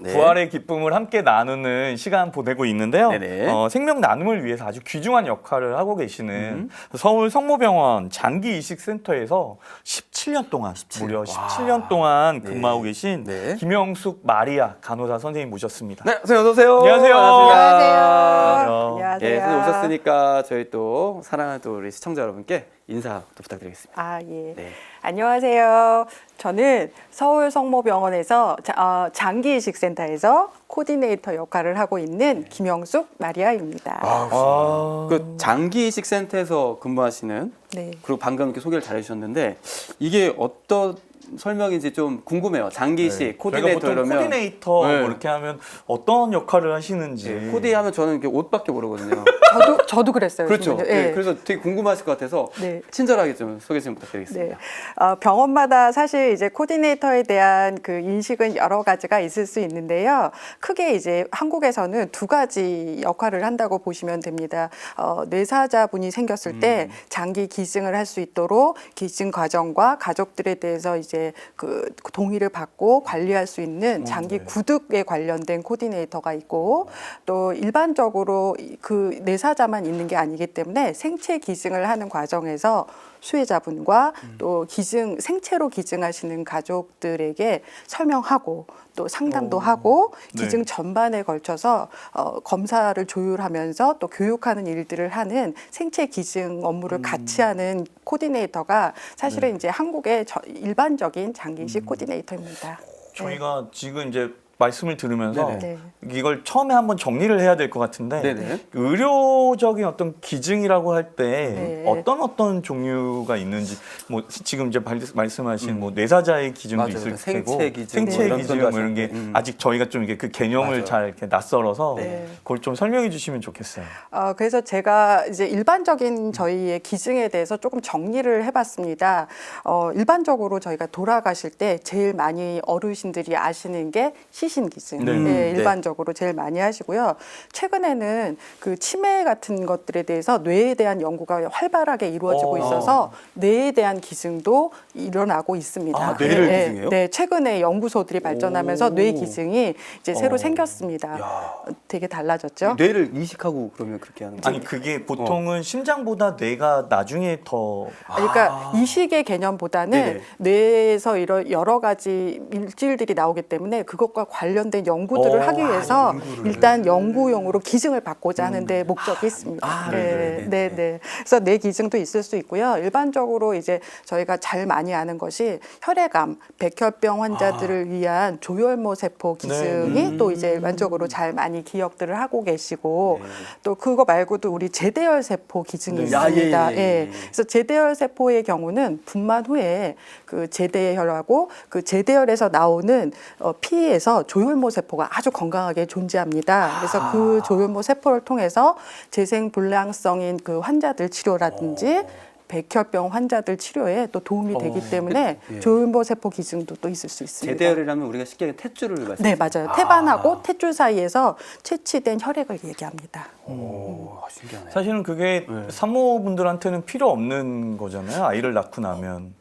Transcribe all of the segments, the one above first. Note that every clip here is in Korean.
네. 부활의 기쁨을 함께 나누는 시간 보내고 있는데요. 네네. 생명 나눔을 위해서 아주 귀중한 역할을 하고 계시는 서울 성모병원 장기이식센터에서 17년 동안 무려 17년 동안 근무하고 계신 네. 김영숙 마리아 간호사 선생님 모셨습니다. 네, 선생님 어서 오세요. 안녕하세요. 안녕하세요. 예, 안녕하세요. 선생님 오셨으니까 저희 또 사랑하는 또 우리 시청자 여러분께 인사 또 부탁드리겠습니다. 아, 예. 네. 안녕하세요. 저는 서울 성모병원에서 장기이식센터에서 코디네이터 역할을 하고 있는 김영숙 마리아입니다. 그 장기이식센터에서 근무하시는 네. 그리고 방금 이렇게 소개를 잘해주셨는데 이게 어떤 설명인지 좀 궁금해요. 장기이식 저희가 코디네이터 보통 이러면 코디네이터 네. 뭐 이렇게 하면 어떤 역할을 하시는지. 네, 코디하면 저는 이렇게 옷밖에 모르거든요. 저도 그랬어요. 그렇죠. 지금은요. 네, 예. 그래서 되게 궁금하실 것 같아서 네. 친절하게 좀 소개 좀 네. 부탁드리겠습니다. 병원마다 사실 이제 코디네이터에 대한 그 인식은 여러 가지가 있을 수 있는데요. 크게 이제 한국에서는 두 가지 역할을 한다고 보시면 됩니다. 뇌사자분이 생겼을 때 장기 기증을 할 수 있도록 기증 과정과 가족들에 대해서 이제 그 동의를 받고 관리할 수 있는 장기 네. 구득에 관련된 코디네이터가 있고 또 일반적으로 그 뇌사자만 있는 게 아니기 때문에 생체 기증을 하는 과정에서 수혜자분과 또 생체로 기증하시는 가족들에게 설명하고 또 상담도 하고 기증 네. 전반에 걸쳐서 검사를 조율하면서 또 교육하는 일들을 하는 생체 기증 업무를 같이 하는 코디네이터가 사실은 이제 한국의 일반적인 장기이식 코디네이터입니다. 저희가 지금 이제 말씀을 들으면서 네네. 네. 이걸 처음에 한번 정리를 해야 될 것 같은데 네네. 의료적인 어떤 기증이라고 할 때 네. 어떤 종류가 있는지 뭐 지금 이제 말씀하신 뭐 뇌사자의 기증도 맞아요. 있을 생체 테고 기증 뭐 생체 이런 기증 것도 뭐 이런 게 하셨는데, 아직 저희가 좀 이게 그 개념을 맞아요. 잘 이렇게 낯설어서 네. 그걸 좀 설명해 주시면 좋겠어요. 그래서 제가 이제 일반적인 저희의 기증에 대해서 조금 정리를 해봤습니다. 일반적으로 저희가 돌아가실 때 제일 많이 어르신들이 아시는 게 시신 기증. 네. 예, 일반적으로 제일 많이 하시고요. 최근에는 그 치매 같은 것들에 대해서 뇌에 대한 연구가 활발하게 이루어지고 있어서 뇌에 대한 기증도 일어나고 있습니다. 아, 뇌를 예, 기증해요? 네, 최근에 연구소들이 발전하면서 오. 뇌 기증이 이제 새로 생겼습니다. 야. 되게 달라졌죠? 뇌를 이식하고 그러면 그렇게 하는 거예요? 아니 그게 보통은 심장보다 뇌가 나중에 더 그러니까 이식의 개념보다는 네네. 뇌에서 이런 여러 가지 물질들이 나오기 때문에 그것과 관련된 연구들을 하기 위해서 일단 연구용으로 기증을 받고자 하는데 목적이 있습니다. 네. 그래서 뇌 기증도 있을 수 있고요. 일반적으로 이제 저희가 잘 많이 아는 것이 혈액암, 백혈병 환자들을 위한 조혈모 세포 기증이 또 이제 일반적으로 잘 많이 기억들을 하고 계시고 또 그거 말고도 우리 제대혈 세포 기증이 있습니다. 그래서 제대혈 세포의 경우는 분만 후에 그 제대혈하고 그 제대혈에서 나오는 피에서 조혈모 세포가 아주 건강하게 존재합니다. 그래서 그 조혈모 세포를 통해서 재생 불량성인 그 환자들 치료라든지 백혈병 환자들 치료에 또 도움이 되기 때문에 조혈모 세포 기증도 또 있을 수 있습니다. 제대혈이라면 우리가 쉽게 얘기하는 탯줄을 말씀하시죠? 네, 맞아요. 태반하고 탯줄 사이에서 채취된 혈액을 얘기합니다. 오, 신기하네. 사실은 그게 산모분들한테는 필요 없는 거잖아요. 아이를 낳고 나면.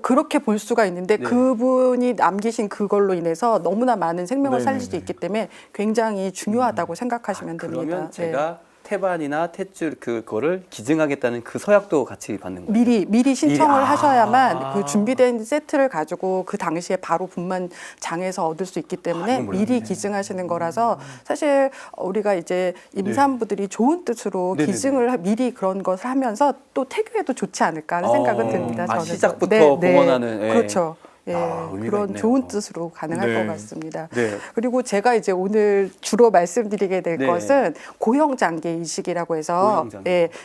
그렇게 볼 수가 있는데 그분이 남기신 그걸로 인해서 너무나 많은 생명을 살릴 수 있기 때문에 굉장히 중요하다고 생각하시면 됩니다. 그러면 제가 태반이나 탯줄 그거를 기증하겠다는 그 서약도 같이 받는 거예요? 미리 신청을 하셔야만 그 준비된 세트를 가지고 그 당시에 바로 분만장에서 얻을 수 있기 때문에 미리 기증하시는 거라서 사실 우리가 이제 임산부들이 좋은 뜻으로 기증을 미리 그런 것을 하면서 또 태교에도 좋지 않을까 하는 생각은 듭니다. 저는. 시작부터 봉헌하는. 그렇죠. 의미가 그런 있네요. 좋은 뜻으로 가능할 것 같습니다. 네. 그리고 제가 이제 오늘 주로 말씀드리게 될 것은 고형장기 이식이라고 해서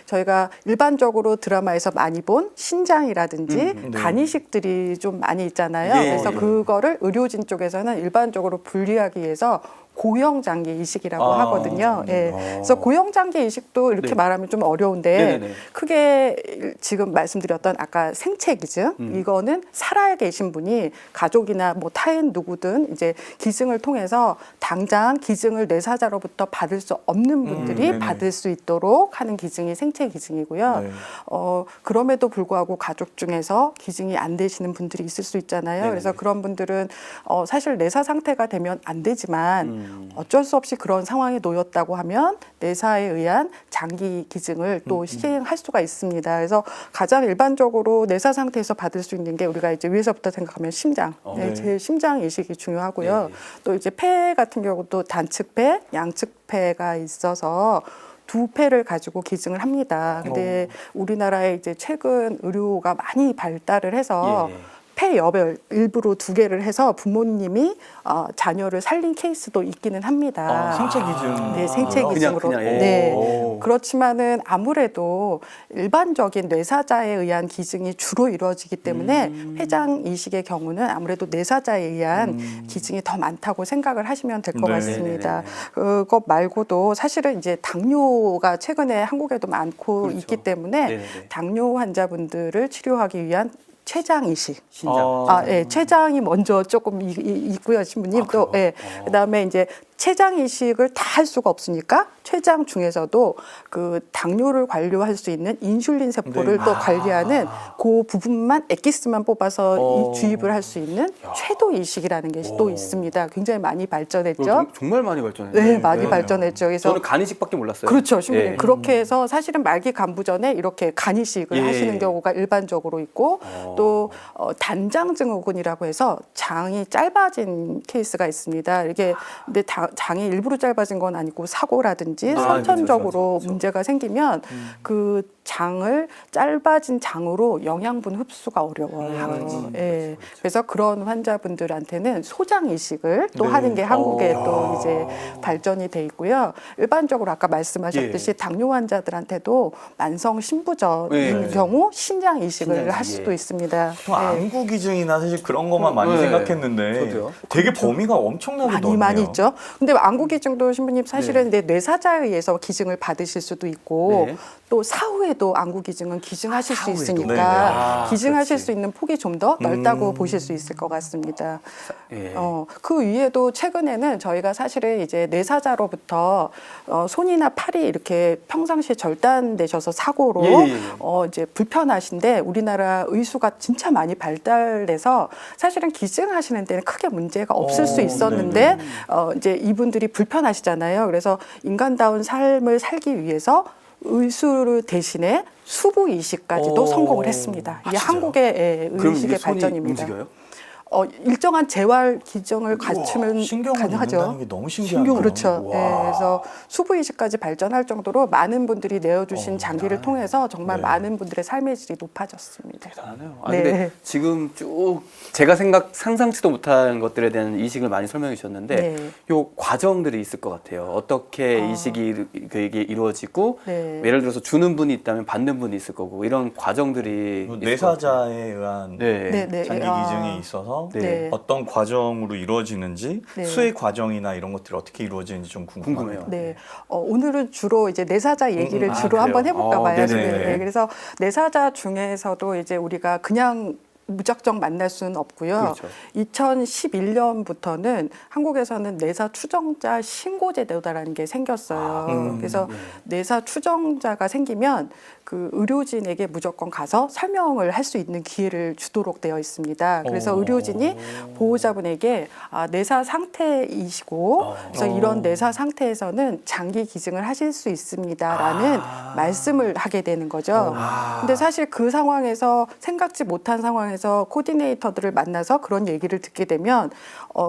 저희가 일반적으로 드라마에서 많이 본 신장이라든지 간 이식들이 좀 많이 있잖아요. 그래서 그거를 의료진 쪽에서는 일반적으로 분리하기 위해서 고형장기 이식이라고 하거든요. 그래서 고형장기 이식도 이렇게 말하면 좀 어려운데 크게 지금 말씀드렸던 아까 생체 기증 이거는 살아 계신 분이 분이 가족이나 뭐 타인 누구든 이제 기증을 통해서 당장 기증을 뇌사자로부터 받을 수 없는 분들이 네네. 받을 수 있도록 하는 기증이 생체 기증이고요. 네. 그럼에도 불구하고 가족 중에서 기증이 안 되시는 분들이 있을 수 있잖아요. 네네. 그래서 그런 분들은 사실 뇌사 상태가 되면 안 되지만 어쩔 수 없이 그런 상황에 놓였다고 하면 뇌사에 의한 장기 기증을 또 시행할 수가 있습니다. 그래서 가장 일반적으로 뇌사 상태에서 받을 수 있는 게 우리가 이제 위에서부터 생각하면 심장, 네. 제 심장 이식이 중요하고요. 네. 또 이제 폐 같은 경우도 단측폐, 양측폐가 있어서 두 폐를 가지고 기증을 합니다. 근데 우리나라에 이제 최근 의료가 많이 발달을 해서 예. 폐여별 일부러 두 개를 해서 부모님이 자녀를 살린 케이스도 있기는 합니다. 생체 기준. 네, 생체 그냥, 기증으로. 예. 네. 오. 그렇지만은 아무래도 일반적인 뇌사자에 의한 기증이 주로 이루어지기 때문에 폐장 이식의 경우는 아무래도 뇌사자에 의한 기증이 더 많다고 생각을 하시면 될 것 네. 같습니다. 그것 말고도 사실은 이제 당뇨가 최근에 한국에도 많고 그렇죠. 있기 때문에 네네네. 당뇨 환자분들을 치료하기 위한 췌장 이식. 신장. 예, 췌장이 먼저 조금 있고요, 신부님. 또, 예. 그다음에 이제 췌장 이식을 다 할 수가 없으니까 췌장 중에서도 그 당뇨를 관리할 수 있는 인슐린 세포를 네. 또 관리하는 그 부분만 엑기스만 뽑아서 주입을 할 수 있는 쇄도 이식이라는 게 또 있습니다. 굉장히 많이 발전했죠. 정말 많이 발전했네요. 네, 많이 발전했죠. 그래서 저는 간이식밖에 몰랐어요. 그렇죠, 신부님. 예. 그렇게 해서 사실은 말기 간부 전에 이렇게 간이식을 예. 하시는 경우가 일반적으로 있고 또 단장 증후군이라고 해서 장이 짧아진 케이스가 있습니다. 이게 근데 장이 일부러 짧아진 건 아니고 사고라든지 선천적으로 그렇죠. 문제가 생기면 그 장을 짧아진 장으로 영양분 흡수가 어려워요. 예. 그래서 그런 환자분들한테는 소장 이식을 또 네. 하는 게 한국에 또 이제 발전이 돼 있고요. 일반적으로 아까 말씀하셨듯이 예. 당뇨 환자들한테도 만성 신부전인 예. 경우 신장 이식을 신장 할 이식, 수도 예. 있습니다. 보통 안구 기증이나 사실 그런 것만 많이 네. 생각했는데 저도요. 되게 범위가 엄청나게 넓네요. 많이 있죠. 근데 안구 기증도 신부님 사실은 이제 뇌사자에 의해서 기증을 받으실 수도 있고 네. 또 사후에도 안구 기증은 기증하실 수 사후에도. 있으니까 네네. 기증하실 그렇지. 수 있는 폭이 좀 더 넓다고 보실 수 있을 것 같습니다. 예. 그 위에도 최근에는 저희가 사실은 이제 뇌사자로부터 손이나 팔이 이렇게 평상시에 절단되셔서 사고로 예. 이제 불편하신데 우리나라 의수가 진짜 많이 발달돼서 사실은 기증하시는 데는 크게 문제가 없을 수 있었는데 이제 이분들이 불편하시잖아요. 그래서 인간다운 삶을 살기 위해서 의수 대신에 수부 이식까지도 성공을 했습니다. 이게 한국의 그럼 이게 의식의 손이 발전입니다. 움직여요? 일정한 재활 기정을 갖추면 신경을 가능하죠. 읽는다는 게 너무 신기하네요. 그렇죠. 예, 그래서 수부 이식까지 발전할 정도로 많은 분들이 내어주신 장기를 통해서 정말 네. 많은 분들의 삶의 질이 높아졌습니다. 대단하네요. 네. 근데 지금 쭉 제가 상상치도 못한 것들에 대한 이식을 많이 설명해 주셨는데 네. 요 과정들이 있을 것 같아요. 어떻게 이식이 이게 이루어지고 네. 예를 들어서 주는 분이 있다면 받는 분이 있을 거고 이런 과정들이 있을 것 같아요. 뇌사자에 의한 네. 네, 네. 장기 기증이 있어서 네. 어떤 과정으로 이루어지는지 네. 수의 과정이나 이런 것들이 어떻게 이루어지는지 좀 궁금해요. 네, 오늘은 주로 이제 뇌사자 얘기를 주로 그래요? 한번 해볼까 봐요. 네네. 네, 그래서 뇌사자 중에서도 이제 우리가 그냥 무작정 만날 수는 없고요. 그렇죠. 2011년부터는 한국에서는 뇌사 추정자 신고제도라는 게 생겼어요. 그래서 뇌사 추정자가 생기면 그 의료진에게 무조건 가서 설명을 할 수 있는 기회를 주도록 되어 있습니다. 그래서 의료진이 보호자분에게 뇌사 상태이시고 그래서 이런 뇌사 상태에서는 장기 기증을 하실 수 있습니다라는 말씀을 하게 되는 거죠. 근데 사실 그 상황에서 생각지 못한 상황에서 코디네이터들을 만나서 그런 얘기를 듣게 되면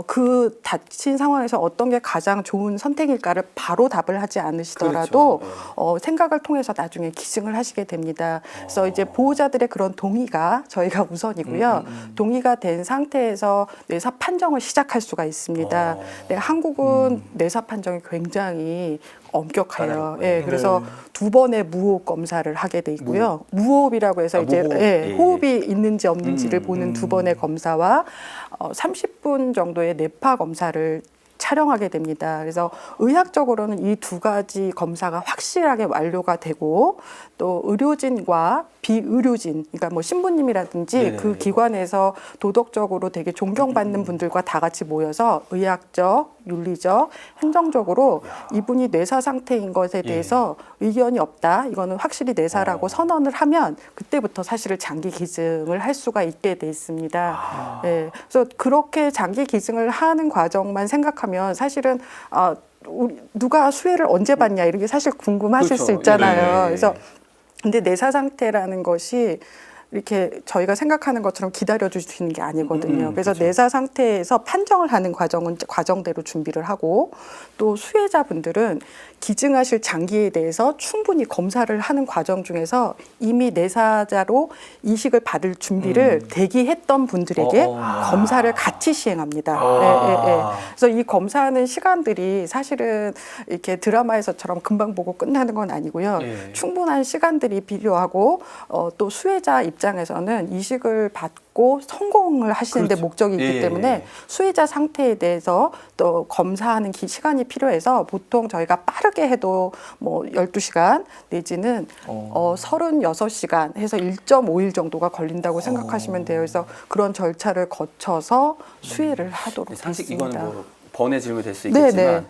그 닥친 상황에서 어떤 게 가장 좋은 선택일까를 바로 답을 하지 않으시더라도 생각을 통해서 나중에 기증을 하시게 됩니다. 그래서 이제 보호자들의 그런 동의가 저희가 우선이고요. 동의가 된 상태에서 뇌사 판정을 시작할 수가 있습니다. 네, 한국은 뇌사 판정이 굉장히 엄격해요. 예, 그래서 두 번의 무호흡 검사를 하게 돼 있고요. 무호흡이라고 해서 이제 무호흡. 예, 예. 호흡이 있는지 없는지를 보는 두 번의 검사와 30분 정도의 뇌파 검사를 촬영하게 됩니다. 그래서 의학적으로는 이 두 가지 검사가 확실하게 완료가 되고 또 의료진과 비의료진, 그러니까 뭐 신부님이라든지 네네. 그 기관에서 도덕적으로 되게 존경받는 분들과 다 같이 모여서 의학적, 윤리적, 행정적으로 이분이 뇌사 상태인 것에 대해서 의견이 없다. 이거는 확실히 뇌사라고 선언을 하면 그때부터 사실은 장기 기증을 할 수가 있게 돼 있습니다. 예. 그래서 그렇게 장기 기증을 하는 과정만 생각하면 사실은 누가 수혜를 언제 받냐 이런 게 사실 궁금하실 그렇죠. 수 있잖아요. 네네. 그래서 근데 뇌사 상태라는 것이 이렇게 저희가 생각하는 것처럼 기다려줄 수 있는 게 아니거든요. 그래서 그렇죠. 뇌사 상태에서 판정을 하는 과정은 과정대로 준비를 하고 또 수혜자분들은 기증하실 장기에 대해서 충분히 검사를 하는 과정 중에서 이미 뇌사자로 이식을 받을 준비를 대기했던 분들에게 검사를 같이 시행합니다. 그래서 이 검사하는 시간들이 사실은 이렇게 드라마에서처럼 금방 보고 끝나는 건 아니고요. 예. 충분한 시간들이 필요하고 또 수혜자 입장에서는 이식을 받고 성공을 하시는데 그렇죠. 목적이 있기 예. 때문에 수혜자 상태에 대해서 또 검사하는 시간이 필요해서 보통 저희가 빠르게 해도 뭐 12시간 내지는 36시간 해서 1.5일 정도가 걸린다고 생각하시면 돼요. 그래서 그런 절차를 거쳐서 수혜를 하도록 상식 했습니다. 이거는 뭐 번의 질문이 될 수 네, 있겠지만 네.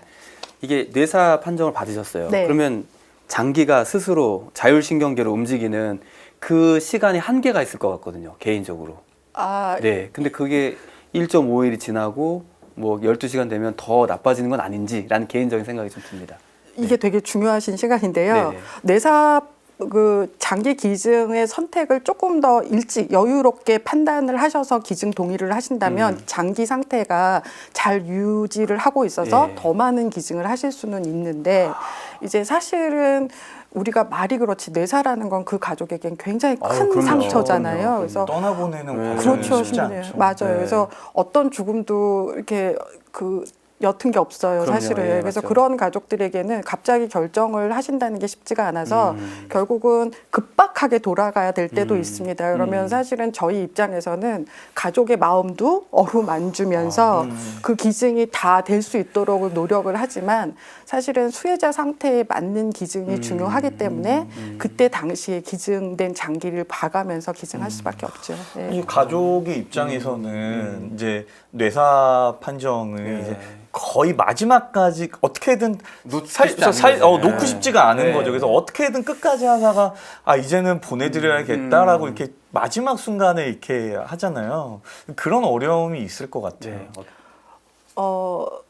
이게 뇌사 판정을 받으셨어요. 네. 그러면 장기가 스스로 자율신경계로 움직이는 그 시간이 한계가 있을 것 같거든요. 개인적으로. 네. 근데 그게 1.5일이 지나고 뭐 12시간 되면 더 나빠지는 건 아닌지라는 개인적인 생각이 좀 듭니다. 이게 되게 중요하신 시간인데요. 네네. 뇌사 그 장기 기증의 선택을 조금 더 일찍 여유롭게 판단을 하셔서 기증 동의를 하신다면 장기 상태가 잘 유지를 하고 있어서 예. 더 많은 기증을 하실 수는 있는데 이제 사실은 우리가 말이 그렇지 뇌사라는 건 그 가족에겐 굉장히 큰 그럼요. 상처잖아요. 그럼요. 그래서 떠나보내는 네. 과정이 그렇죠, 쉽지 힘드네요. 않죠. 맞아요. 네. 그래서 어떤 죽음도 이렇게 그 옅은 게 없어요, 그럼요. 사실은. 예, 그래서 맞죠. 그런 가족들에게는 갑자기 결정을 하신다는 게 쉽지가 않아서 결국은 급박하게 돌아가야 될 때도 있습니다. 그러면 사실은 저희 입장에서는 가족의 마음도 어루만지면서 그 기증이 다 될 수 있도록 노력을 하지만 사실은 수혜자 상태에 맞는 기증이 중요하기 때문에 그때 당시에 기증된 장기를 봐가면서 기증할 수밖에 없죠. 네. 이 가족의 입장에서는 이제 뇌사 판정을 이제 거의 마지막까지 어떻게든 놓고 싶지 않은 거죠. 놓고 싶지가 않은 네. 거죠. 그래서 어떻게든 끝까지 하다가 이제는 보내드려야겠다라고 이렇게 마지막 순간에 이렇게 하잖아요. 그런 어려움이 있을 것 같아요. 네.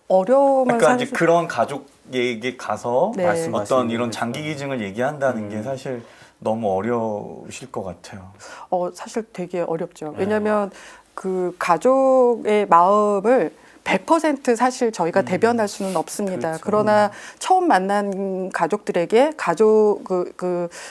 어려움은 그러니까 사실 이제 그런 가족에게 가서 네. 어떤 이런 장기 기증을 얘기한다는 게 사실 너무 어려우실 것 같아요. 사실 되게 어렵죠. 왜냐하면 그 가족의 마음을 100% 사실 저희가 대변할 수는 없습니다. 그렇죠. 그러나 처음 만난 가족들에게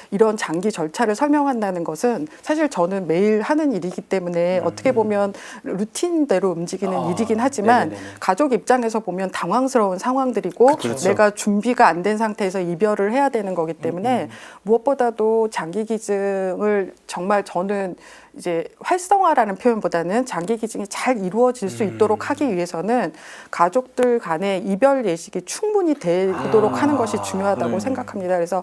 이런 장기 절차를 설명한다는 것은 사실 저는 매일 하는 일이기 때문에 어떻게 보면 루틴대로 움직이는 일이긴 하지만 네네네네. 가족 입장에서 보면 당황스러운 상황들이고 그렇죠. 내가 준비가 안 된 상태에서 이별을 해야 되는 거기 때문에 무엇보다도 장기 기증을 정말 저는 이제 활성화라는 표현보다는 장기 기증이 잘 이루어질 수 있도록 하기 위해서는 가족들 간의 이별 예식이 충분히 되도록 하는 것이 중요하다고 생각합니다. 그래서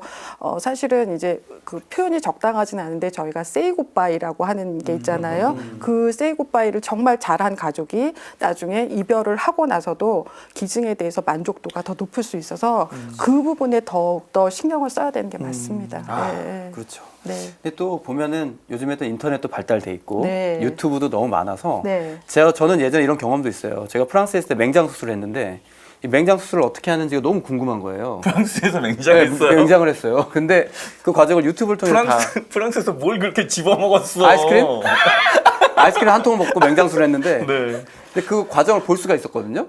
사실은 이제 그 표현이 적당하지는 않은데 저희가 say goodbye라고 하는 게 있잖아요. 그 say goodbye를 정말 잘한 가족이 나중에 이별을 하고 나서도 기증에 대해서 만족도가 더 높을 수 있어서 그 부분에 더욱더 신경을 써야 되는 게 맞습니다. 네. 그렇죠. 네. 근데 또 보면은 요즘에 또 인터넷도 발달돼 있고 네. 유튜브도 너무 많아서 네. 저는 예전에 이런 경험도 있어요. 제가 프랑스에 있을 때 맹장 수술을 했는데 이 맹장 수술을 어떻게 하는지가 너무 궁금한 거예요. 프랑스에서 네, 맹장했어요. 맹장을 했어요. 근데 그 과정을 유튜브를 통해 다 프랑스에서 뭘 그렇게 집어먹었어? 아이스크림? 아이스크림 한 통 먹고 맹장 수술을 했는데 네. 근데 그 과정을 볼 수가 있었거든요.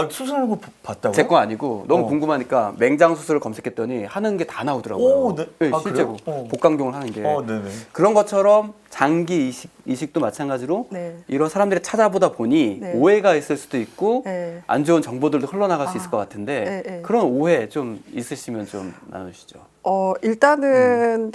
수술하는 거 봤다고요? 제 거 아니고 너무 궁금하니까 맹장 수술을 검색했더니 하는 게 다 나오더라고요. 오, 네. 실제로 그래요? 복강경을 하는 게 네네. 그런 것처럼 장기 이식도 마찬가지로 네. 이런 사람들이 찾아보다 보니 네. 오해가 있을 수도 있고 네. 안 좋은 정보들도 흘러나갈 수 있을 것 같은데 네, 네. 그런 오해 좀 있으시면 좀 나누시죠. 일단은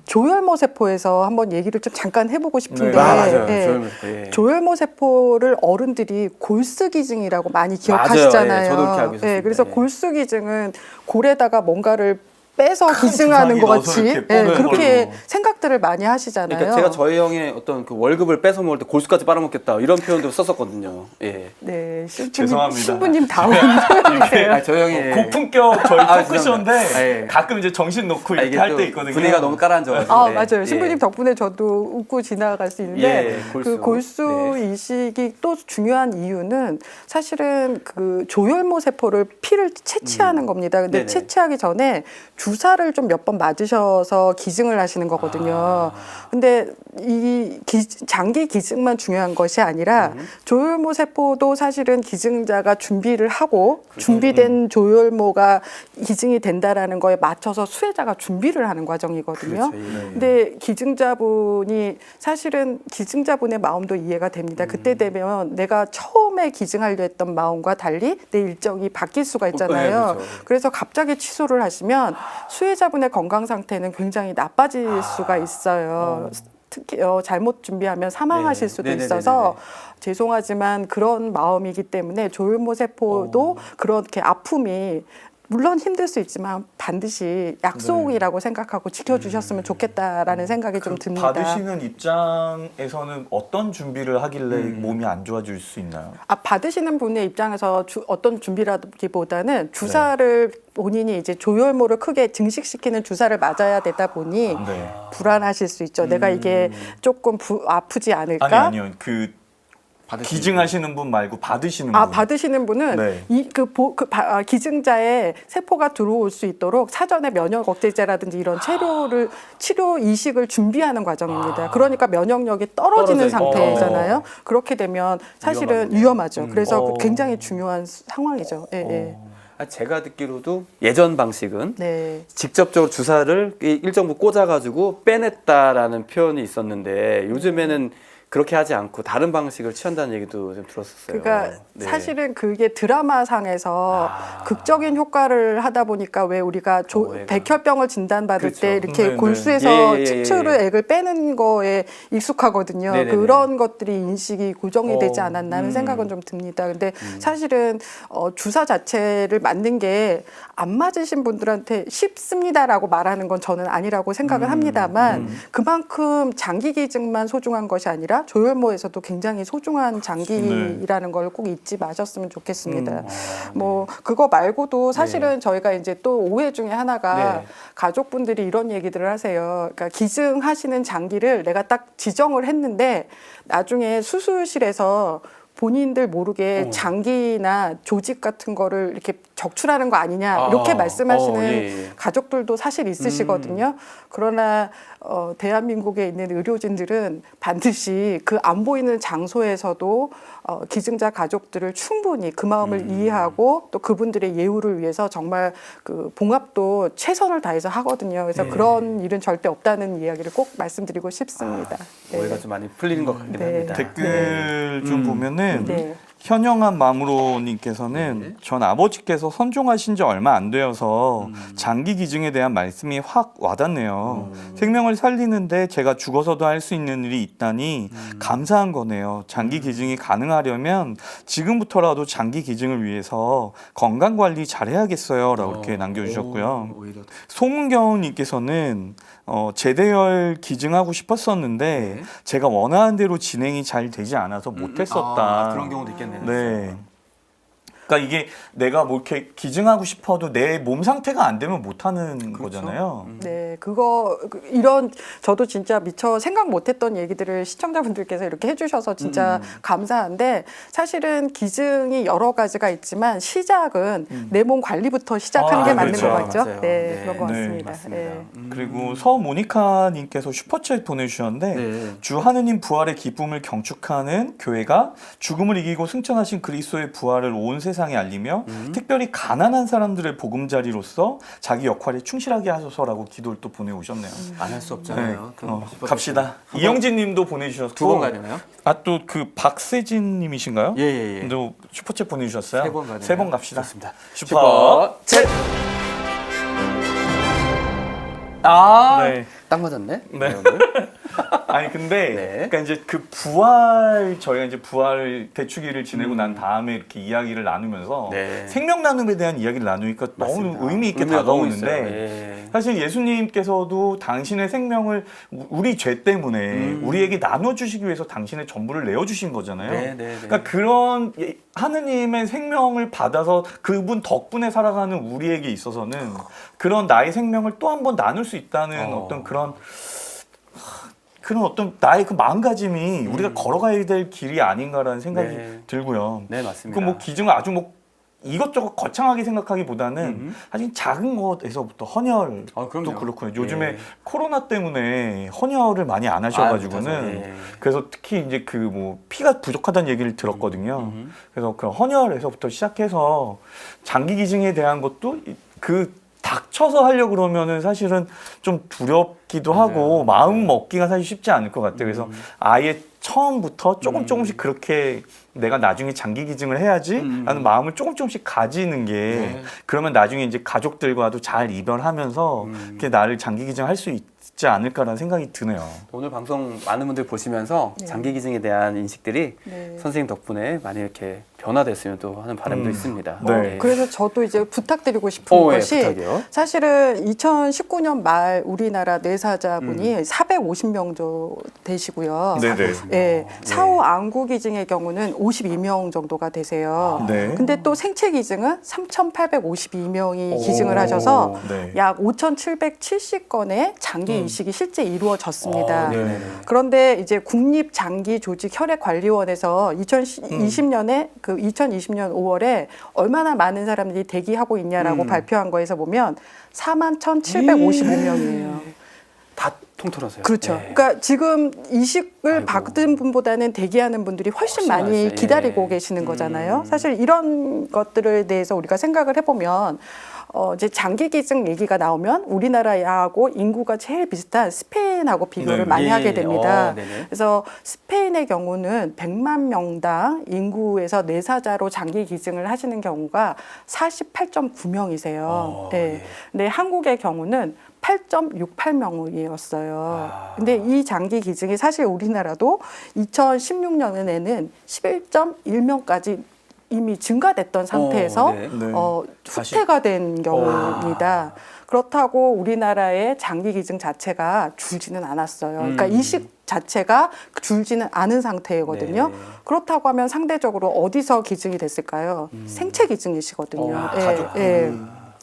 조혈모 세포에서 한번 얘기를 좀 잠깐 해보고 싶은데 네, 맞아요. 예. 조혈모 세포, 예. 조혈모 세포를 어른들이 골수기증이라고 많이 맞아요. 기억하시잖아요. 예, 저도 그렇게 알고 있었습니다. 그래서 예. 골수기증은 골에다가 뭔가를 빼서 기증하는 것 같이 넣어서 이렇게 뽑는 그렇게 걸로. 생각들을 많이 하시잖아요. 그러니까 제가 저희 형의 어떤 그 월급을 뺏어 먹을 때 골수까지 빨아먹겠다 이런 표현도 썼었거든요. 예. 네, 죄송합니다. 신부님 다운 표현이세요. 아, 저희 형이 고품격 저희 아, 토크쇼인데 죄송합니다. 예. 가끔 이제 정신 놓고 아, 이렇게 이게 할 또 때 있거든요. 분위기가 너무 깔아앉아가지고. 아 네. 맞아요. 예. 신부님 덕분에 저도 웃고 지나갈 수 있는데 예, 골수. 그 골수 네. 이식이 또 중요한 이유는 사실은 그 조혈모 세포를 피를 채취하는 겁니다. 근데 네네. 채취하기 전에 주사를 좀 몇 번 맞으셔서 기증을 하시는 거거든요. 근데 이 장기 기증만 중요한 것이 아니라 조혈모 세포도 사실은 기증자가 준비를 하고 준비된 조혈모가 기증이 된다라는 거에 맞춰서 수혜자가 준비를 하는 과정이거든요. 그렇죠. 예. 근데 기증자분이 사실은 기증자분의 마음도 이해가 됩니다. 그때 되면 내가 처음에 기증하려 했던 마음과 달리 내 일정이 바뀔 수가 있잖아요. 네, 그렇죠. 그래서 갑자기 취소를 하시면 수혜자분의 건강 상태는 굉장히 나빠질 수가 있어요. 특히 잘못 준비하면 사망하실 네네. 수도 네네네네네. 있어서 죄송하지만 그런 마음이기 때문에 조혈모 세포도 그렇게 아픔이 물론 힘들 수 있지만 반드시 약속이라고 생각하고 지켜주셨으면 좋겠다라는 생각이 좀 듭니다. 받으시는 입장에서는 어떤 준비를 하길래 몸이 안 좋아질 수 있나요? 받으시는 분의 입장에서 어떤 준비라기보다는 주사를 본인이 이제 조혈모를 크게 증식시키는 주사를 맞아야 되다 보니 네. 불안하실 수 있죠. 내가 이게 조금 아프지 않을까? 아니요. 그 기증하시는 분 말고 받으시는 분. 받으시는 분은 네. 기증자의 세포가 들어올 수 있도록 사전에 면역 억제제라든지 이런 치료 이식을 준비하는 과정입니다. 그러니까 면역력이 떨어지는 떨어져 있고. 상태잖아요. 그렇게 되면 사실은 위험하죠. 그래서 어. 굉장히 중요한 상황이죠. 예, 예. 제가 듣기로도 예전 방식은 네. 직접적으로 주사를 일정 부분 꽂아가지고 빼냈다라는 표현이 있었는데 요즘에는 그렇게 하지 않고 다른 방식을 취한다는 얘기도 좀 들었었어요. 그러니까 네. 사실은 그게 드라마상에서 극적인 효과를 하다 보니까 왜 우리가 백혈병을 진단받을 그렇죠. 때 이렇게 네네. 골수에서 예. 척추를 액을 빼는 거에 익숙하거든요. 네네네. 그런 것들이 인식이 고정이 되지 않았나 하는 생각은 좀 듭니다. 근데 사실은 주사 자체를 맞는 게 안 맞으신 분들한테 쉽습니다라고 말하는 건 저는 아니라고 생각을 합니다만 그만큼 장기 기증만 소중한 것이 아니라 조혈모에서도 굉장히 소중한 장기라는 걸 꼭 잊지 마셨으면 좋겠습니다. 뭐 그거 말고도 사실은 저희가 이제 또 오해 중에 하나가 네. 가족분들이 이런 얘기들을 하세요. 그러니까 기증하시는 장기를 내가 딱 지정을 했는데 나중에 수술실에서 본인들 모르게 장기나 조직 같은 거를 이렇게 적출하는 거 아니냐 이렇게 말씀하시는 예. 가족들도 사실 있으시거든요. 그러나 대한민국에 있는 의료진들은 반드시 그 안 보이는 장소에서도 기증자 가족들을 충분히 그 마음을 이해하고 또 그분들의 예우를 위해서 정말 그 봉합도 최선을 다해서 하거든요. 그래서 그런 일은 절대 없다는 이야기를 꼭 말씀드리고 싶습니다. 오해가 좀 많이 풀리는 것 같긴 네. 합니다. 댓글 좀 보면은 네. 현영한 마무로님께서는 전 아버지께서 선종하신 지 얼마 안 되어서 장기 기증에 대한 말씀이 확 와닿네요. 생명을 살리는데 제가 죽어서도 할 수 있는 일이 있다니 감사한 거네요. 장기 기증이 가능하려면 지금부터라도 장기 기증을 위해서 건강 관리 잘해야겠어요. 라고 이렇게 남겨주셨고요. 오히려 송은경님께서는 제대열 기증하고 싶었었는데 제가 원하는 대로 진행이 잘 되지 않아서 못했었다. 그런 경우도 있겠네요. 네. 그러니까 이게 내가 뭐 이렇게 기증하고 싶어도 내 몸 상태가 안 되면 못하는 거잖아요. 네, 저도 진짜 미처 생각 못했던 얘기들을 시청자분들께서 이렇게 해주셔서 진짜 감사한데 사실은 기증이 여러 가지가 있지만 시작은 내 몸 관리부터 시작하는 게 맞는 그렇죠. 것 같죠? 맞아요. 네, 네. 그런 것 네, 같습니다. 맞습니다. 네. 그리고 서모니카님께서 슈퍼챗 보내주셨는데 네. 주 하느님 부활의 기쁨을 경축하는 교회가 죽음을 이기고 승천하신 그리스도의 부활을 온 세상에 알리며 특별히 가난한 사람들의 보금자리로서 자기 역할에 충실하게 하소서라고 기도를 또 보내오셨네요. 안 할 수 네. 없잖아요. 그럼 갑시다. 이영진님도 보내주셨고 두 번 가야 되나요? 또 그 박세진님이신가요? 예. 또 슈퍼챗 보내주셨어요. 세 번 가야 세 되나요? 번 갑시다. 좋습니다. 슈퍼. 챗. 네. 딱 맞았네. 네. 오늘. 아니 근데 네. 그러니까 이제 그 부활 저희가 이제 부활 대축일을 지내고 난 다음에 이렇게 이야기를 나누면서 네. 생명 나눔에 대한 이야기를 나누니까 맞습니다. 너무 의미 있게 의미가 너무 다가오는데 있어요. 예. 사실 예수님께서도 당신의 생명을 우리 죄 때문에 우리에게 나눠주시기 위해서 당신의 전부를 내어주신 거잖아요. 네, 네, 네. 그러니까 그런 하느님의 생명을 받아서 그분 덕분에 살아가는 우리에게 있어서는 그런 나의 생명을 또 한 번 나눌 수 있다는 어떤 그런 어떤 나의 그 마음가짐이 우리가 걸어가야 될 길이 아닌가라는 생각이 네. 들고요. 네, 맞습니다. 그 뭐 기증을 아주 뭐 이것저것 거창하게 생각하기보다는 사실 작은 것에서부터 헌혈도 그럼요. 그렇고요. 요즘에 예. 코로나 때문에 헌혈을 많이 안 하셔가지고는 아, 예. 그래서 특히 이제 그 뭐 피가 부족하다는 얘기를 들었거든요. 그래서 그 헌혈에서부터 시작해서 장기 기증에 대한 것도 그 닥쳐서 하려고 그러면은 사실은 좀 두렵기도 하고 마음 먹기가 사실 쉽지 않을 것 같아요. 그래서 아예 처음부터 조금씩 그렇게 내가 나중에 장기 기증을 해야지 라는 마음을 조금씩 가지는 게 그러면 나중에 이제 가족들과도 잘 이별하면서 이렇게 나를 장기 기증할 수 있지 않을까라는 생각이 드네요. 오늘 방송 많은 분들 보시면서 네. 장기 기증에 대한 인식들이 네. 선생님 덕분에 많이 이렇게 변화됐으면 또 하는 바람도 있습니다. 네. 그래서 저도 이제 부탁드리고 싶은 예, 것이 부탁이요. 사실은 2019년 말 우리나라 뇌사자분이 450명 정도 되시고요. 네네. 예, 사후 안구 기증의 경우는 52명 정도가 되세요. 네. 근데 또 생체 기증은 3,852명이 기증을 하셔서 네. 약 5,770건의 장기 이식이 실제 이루어졌습니다. 네네네. 그런데 이제 국립장기조직혈액관리원에서 2020년에 그 2020년 5월에 얼마나 많은 사람들이 대기하고 있냐라고 발표한 거에서 보면 41,755명이에요. 다 통틀어서요. 그렇죠. 네. 그러니까 지금 이식을 아이고. 받은 분보다는 대기하는 분들이 훨씬 많이 많으세요. 기다리고 예. 계시는 거잖아요. 사실 이런 것들에 대해서 우리가 생각을 해보면 이제 장기 기증 얘기가 나오면 우리나라하고 인구가 제일 비슷한 스페인하고 비교를 네. 많이 예, 하게 예. 됩니다. 네네. 그래서 스페인의 경우는 100만 명당 인구에서 뇌사자로 장기 기증을 하시는 경우가 48.9명이세요. 네. 예. 근데 한국의 경우는 8.68명이었어요. 근데 이 장기 기증이 사실 우리나라도 2016년에는 11.1명까지 이미 증가됐던 상태에서 네. 네. 후퇴가 된 경우입니다. 그렇다고 우리나라의 장기 기증 자체가 줄지는 않았어요. 그러니까 이식 자체가 줄지는 않은 상태거든요. 네. 그렇다고 하면 상대적으로 어디서 기증이 됐을까요? 생체 기증이시거든요. 가족.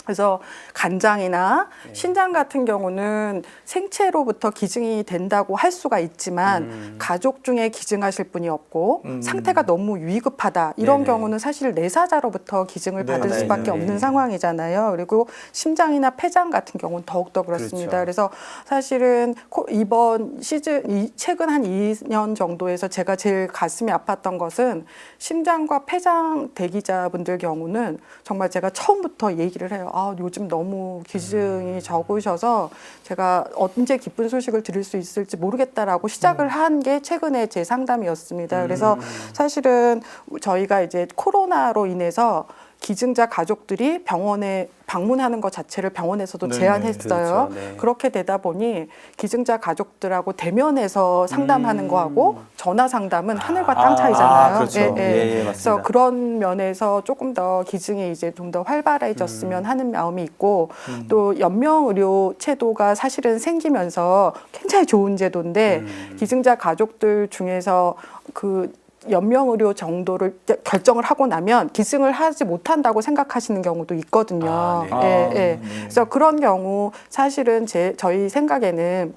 그래서 간장이나 신장 같은 경우는 생체로부터 기증이 된다고 할 수가 있지만 가족 중에 기증하실 분이 없고 상태가 너무 위급하다 이런 네네. 경우는 사실 내사자로부터 기증을 받을 네네. 수밖에 네네. 없는 상황이잖아요. 그리고 심장이나 폐장 같은 경우는 더욱더 그렇습니다. 그렇죠. 그래서 사실은 이번 시즌 최근 한 2년 정도에서 제가 제일 가슴이 아팠던 것은 심장과 폐장 대기자분들 경우는 정말 제가 처음부터 얘기를 해요. 요즘 너무 기증이 적으셔서 제가 언제 기쁜 소식을 드릴 수 있을지 모르겠다라고 시작을 한 게 최근에 제 상담이었습니다. 그래서 사실은 저희가 이제 코로나로 인해서 기증자 가족들이 병원에 방문하는 것 자체를 병원에서도 네네, 제한했어요. 그렇죠. 네. 그렇게 되다 보니 기증자 가족들하고 대면해서 상담하는 거하고 전화 상담은 하늘과 땅 차이잖아요. 그렇죠. 예, 그래서 맞습니다. 그런 면에서 조금 더 기증이 이제 좀 더 활발해졌으면 하는 마음이 있고 또 연명의료 제도가 사실은 생기면서 굉장히 좋은 제도인데 기증자 가족들 중에서 그 연명의료 정도를 결정을 하고 나면 기증을 하지 못한다고 생각하시는 경우도 있거든요. 네. 예. 그래서 그런 경우 사실은 저희 생각에는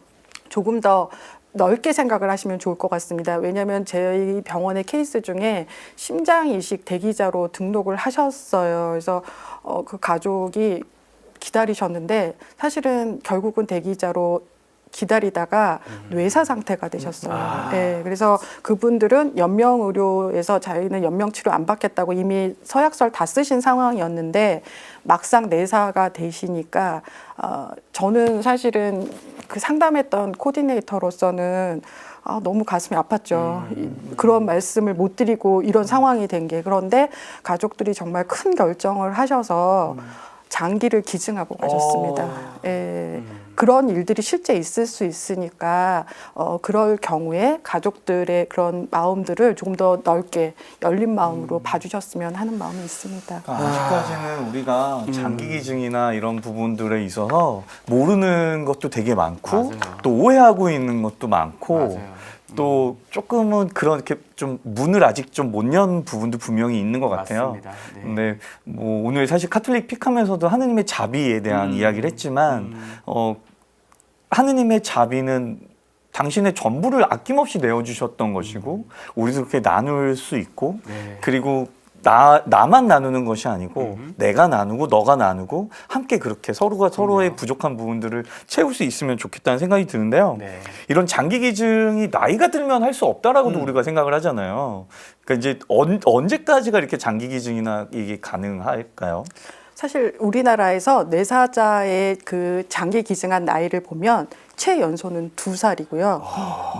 조금 더 넓게 생각을 하시면 좋을 것 같습니다. 왜냐하면 저희 병원의 케이스 중에 심장 이식 대기자로 등록을 하셨어요. 그래서 그 가족이 기다리셨는데 사실은 결국은 대기자로 기다리다가 뇌사 상태가 되셨어요. 네, 그래서 그분들은 연명의료에서 자기는 연명치료 안 받겠다고 이미 서약서를 다 쓰신 상황이었는데 막상 뇌사가 되시니까 저는 사실은 그 상담했던 코디네이터로서는 너무 가슴이 아팠죠. 그런 말씀을 못 드리고 이런 상황이 된 게. 그런데 가족들이 정말 큰 결정을 하셔서 장기를 기증하고 가셨습니다. 예. 그런 일들이 실제 있을 수 있으니까 그럴 경우에 가족들의 그런 마음들을 조금 더 넓게 열린 마음으로 봐주셨으면 하는 마음이 있습니다. 아직까지는 우리가 장기 기증이나 이런 부분들에 있어서 모르는 것도 되게 많고 맞아요. 또 오해하고 있는 것도 많고 맞아요. 또 조금은 그렇게 좀 문을 아직 좀 못 연 부분도 분명히 있는 것 같아요. 맞습니다. 네. 근데 뭐 오늘 사실 카톨릭 픽하면서도 하느님의 자비에 대한 이야기를 했지만 하느님의 자비는 당신의 전부를 아낌없이 내어주셨던 것이고 우리도 그렇게 나눌 수 있고 네. 그리고 나만 나누는 것이 아니고 내가 나누고 너가 나누고 함께 그렇게 서로가 서로의 부족한 부분들을 채울 수 있으면 좋겠다는 생각이 드는데요. 네. 이런 장기 기증이 나이가 들면 할 수 없다라고도 우리가 생각을 하잖아요. 그러니까 이제 언제까지가 이렇게 장기 기증이나 이게 가능할까요? 사실 우리나라에서 내사자의 그 장기 기증한 나이를 보면 최연소는 2살이고요.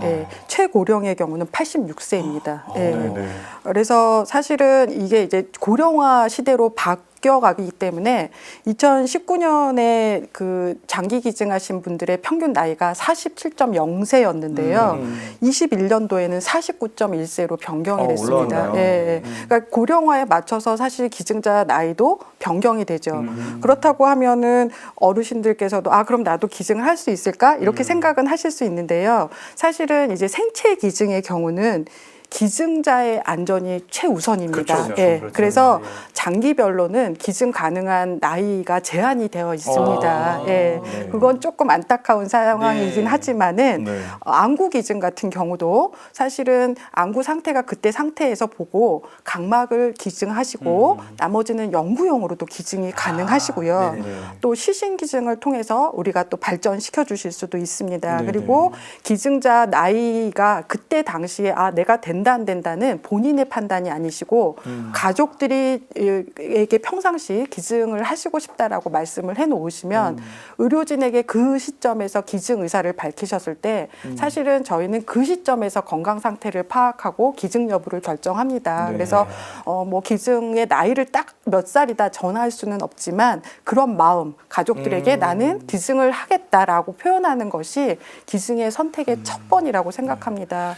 예, 최고령의 경우는 86세입니다. 예. 네네. 그래서 사실은 이게 이제 고령화 시대로 바뀌어가기 때문에 2019년에 그 장기 기증하신 분들의 평균 나이가 47.0세였는데요. 21년도에는 49.1세로 변경이 됐습니다. 올라왔네요. 예, 그러니까 고령화에 맞춰서 사실 기증자 나이도 변경이 되죠. 그렇다고 하면은 어르신들께서도 그럼 나도 기증을 할 수 있을까? 이렇게 생각은 하실 수 있는데요. 사실은 이제 생체 기증의 경우는 기증자의 안전이 최우선입니다. 그렇죠. 예, 그렇죠. 그래서 네. 장기별로는 기증 가능한 나이가 제한이 되어 있습니다. 예, 네. 그건 조금 안타까운 상황이긴 네. 하지만은 네. 안구 기증 같은 경우도 사실은 안구 상태가 그때 상태에서 보고 각막을 기증하시고 나머지는 영구용으로도 기증이 가능하시고요. 네네. 또 시신 기증을 통해서 우리가 또 발전시켜 주실 수도 있습니다. 네네. 그리고 기증자 나이가 그때 당시에 내가 된다 안 된다는 본인의 판단이 아니시고 가족들이에게 평상시 기증을 하시고 싶다라고 말씀을 해놓으시면 의료진에게 그 시점에서 기증 의사를 밝히셨을 때 사실은 저희는 그 시점에서 건강 상태를 파악하고 기증 여부를 결정합니다. 네. 그래서 뭐 기증의 나이를 딱 몇 살이다 전할 수는 없지만 그런 마음 가족들에게 나는 기증을 하겠다라고 표현하는 것이 기증의 선택의 첫 번이라고 생각합니다.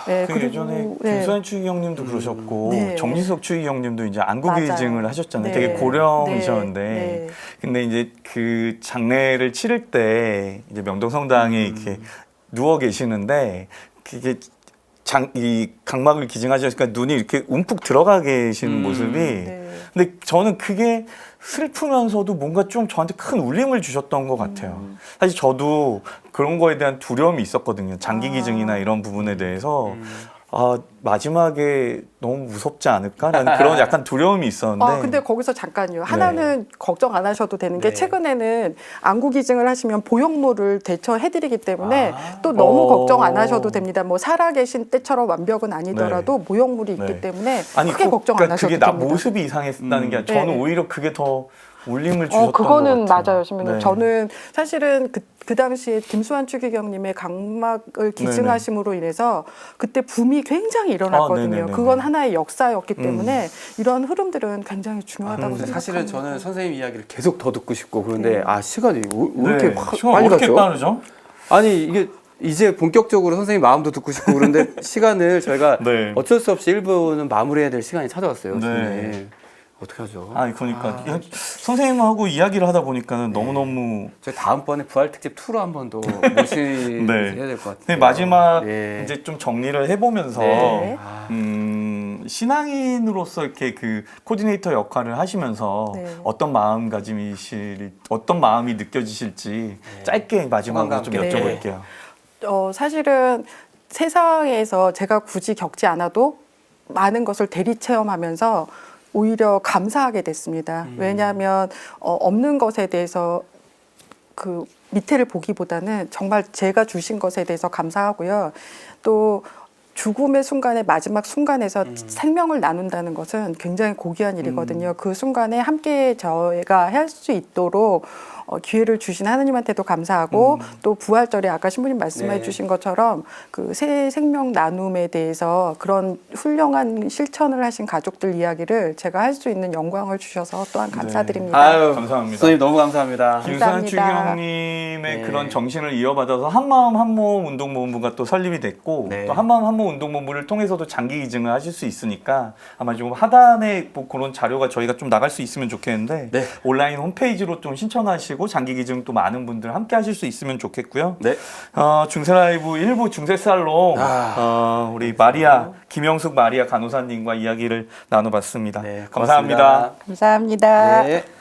네, 그 예전에 김수환 추기경님도 그러셨고 네. 정진석 추기경님도 이제 안구 맞아요. 기증을 하셨잖아요. 네. 되게 고령이셨는데, 네. 근데 이제 그 장례를 치를 때 이제 명동성당에 이렇게 누워 계시는데 그게 이 각막을 기증하셨으니까 눈이 이렇게 움푹 들어가 계시는 모습이. 네. 근데 저는 그게 슬프면서도 뭔가 좀 저한테 큰 울림을 주셨던 것 같아요. 사실 저도 그런 거에 대한 두려움이 있었거든요. 장기 기증이나 이런 부분에 대해서. 마지막에 너무 무섭지 않을까라는 그런 약간 두려움이 있었는데. 근데 거기서 잠깐요. 하나는 걱정 안 하셔도 되는 게 최근에는 안구 기증을 하시면 보형물을 대처해드리기 때문에 또 너무 걱정 안 하셔도 됩니다. 뭐 살아계신 때처럼 완벽은 아니더라도 보형물이 있기 때문에 크게 걱정 안 하셔도 그게 됩니다. 모습이 이상했다는 게 아니라 저는 오히려 그게 더 울림을 주셨던 그거는 것 같아요. 맞아요, 신부님. 네. 저는 사실은 그 당시에 김수환 추기경님의 각막을 기증하심으로 인해서 그때 붐이 굉장히 일어났거든요. 네네네네. 그건 하나의 역사였기 때문에 이런 흐름들은 굉장히 중요하다고 생각합니다. 사실은 저는 선생님 이야기를 계속 더 듣고 싶고 그런데 시간이 왜 이렇게 시간 빨리 어떻게 갔죠? 빠르죠? 아니 이게 이제 본격적으로 선생님 마음도 듣고 싶고 그런데 시간을 저희가 네. 어쩔 수 없이 1부는 마무리해야 될 시간이 찾아왔어요. 네. 선생님. 어떻게 하죠? 그러니까 선생님하고 이야기를 하다 보니까는 너무너무 저희 다음번에 부활 특집 2로 한 번 더 모시해야 될 것 같아요. 네, 마지막 네. 이제 좀 정리를 해보면서 네. 신앙인으로서 이렇게 그 코디네이터 역할을 하시면서 네. 어떤 어떤 마음이 느껴지실지 짧게 마지막으로 좀 네. 여쭤볼게요. 사실은 세상에서 제가 굳이 겪지 않아도 많은 것을 대리 체험하면서 오히려 감사하게 됐습니다. 왜냐하면 없는 것에 대해서 그 밑에를 보기보다는 정말 제가 주신 것에 대해서 감사하고요. 또 죽음의 순간에 마지막 순간에서 생명을 나눈다는 것은 굉장히 고귀한 일이거든요. 그 순간에 함께 저희가 할 수 있도록 기회를 주신 하느님한테도 감사하고 또 부활절에 아까 신부님 말씀해 네. 주신 것처럼 그 새 생명 나눔에 대해서 그런 훌륭한 실천을 하신 가족들 이야기를 제가 할 수 있는 영광을 주셔서 또한 감사드립니다. 아유, 감사합니다. 선생님 너무 감사합니다. 김수환 감사합니다. 추기경님의 네. 그런 정신을 이어받아서 한마음 한몸 운동본부가 또 설립이 됐고 네. 또 한마음 한몸 운동본부를 통해서도 장기 기증을 하실 수 있으니까 아마 좀 하단에 뭐 그런 자료가 저희가 좀 나갈 수 있으면 좋겠는데 네. 온라인 홈페이지로 좀 신청하시고 장기 기증 또 많은 분들 함께 하실 수 있으면 좋겠고요. 네. 중세라이브 1부 중세살롱 우리 마리아 김영숙 마리아 간호사님과 이야기를 나눠봤습니다. 네, 감사합니다. 고맙습니다. 감사합니다. 네.